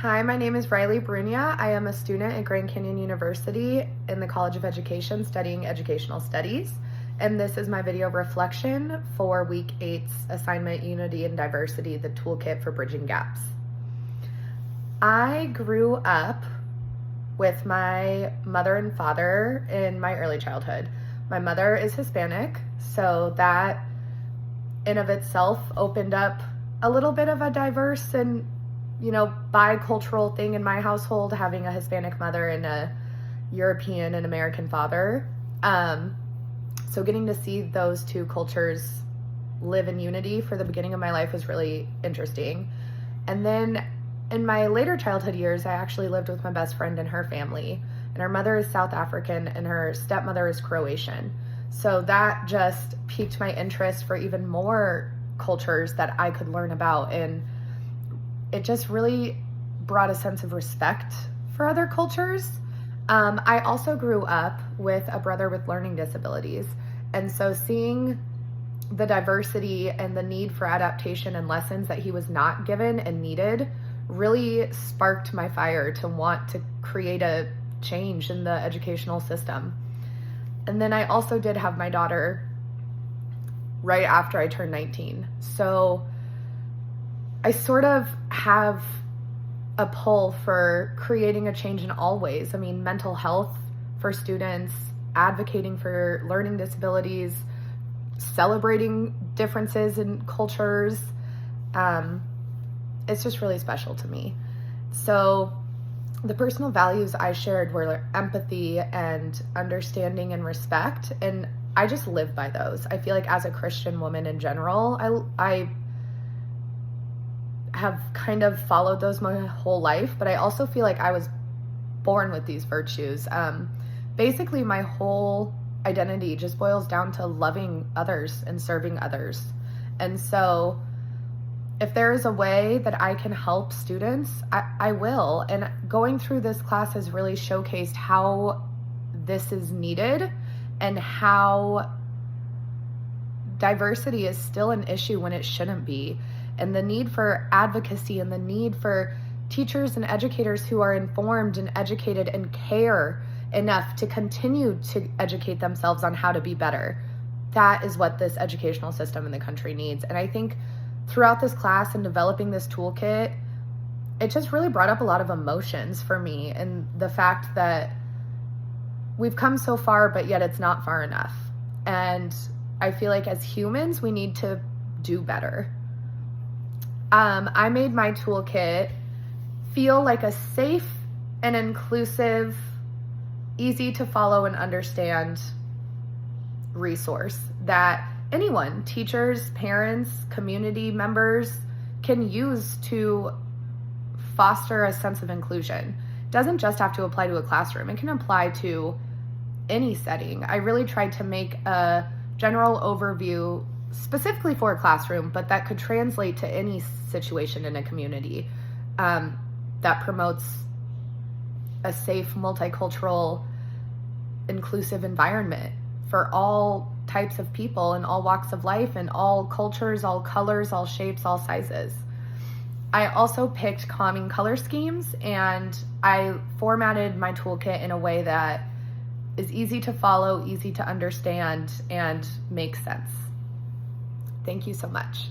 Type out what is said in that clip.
Hi, my name is Riley Brunia. I am a student at Grand Canyon University in the College of Education studying educational studies. And this is my video reflection for week 8's assignment Unity and Diversity, the Toolkit for Bridging Gaps. I grew up with my mother and father in my early childhood. My mother is Hispanic, so that in of itself opened up a little bit of a diverse and bicultural thing in my household, having a Hispanic mother and a European and American father. So getting to see those two cultures live in unity for the beginning of my life was really interesting. And then in my later childhood years, I actually lived with my best friend and her family. And her mother is South African and her stepmother is Croatian. So that just piqued my interest for even more cultures that I could learn about. And it just really brought a sense of respect for other cultures. I also grew up with a brother with learning disabilities. And so seeing the diversity and the need for adaptation and lessons that he was not given and needed really sparked my fire to want to create a change in the educational system. And then I also did have my daughter right after I turned 19. So I sort of have a pull for creating a change in all ways. I mean, mental health for students, advocating for learning disabilities, celebrating differences in cultures. It's just really special to me. So the personal values I shared were empathy and understanding and respect. And I just live by those. I feel like as a Christian woman in general, I have kind of followed those my whole life, but I also feel like I was born with these virtues. Basically, my whole identity just boils down to loving others and serving others. And so if there is a way that I can help students, I will. And going through this class has really showcased how this is needed and how diversity is still an issue when it shouldn't be. And the need for advocacy and the need for teachers and educators who are informed and educated and care enough to continue to educate themselves on how to be better. That is what this educational system in the country needs. And I think throughout this class and developing this toolkit, it just really brought up a lot of emotions for me, and the fact that we've come so far, but yet it's not far enough. And I feel like as humans, we need to do better. I made my toolkit feel like a safe and inclusive, easy to follow and understand resource that anyone, teachers, parents, community members, can use to foster a sense of inclusion. It doesn't just have to apply to a classroom. It can apply to any setting. I really tried to make a general overview specifically for a classroom, but that could translate to any situation in a community that promotes a safe, multicultural, inclusive environment for all types of people in all walks of life and all cultures, all colors, all shapes, all sizes. I also picked calming color schemes, and I formatted my toolkit in a way that is easy to follow, easy to understand, and makes sense. Thank you so much.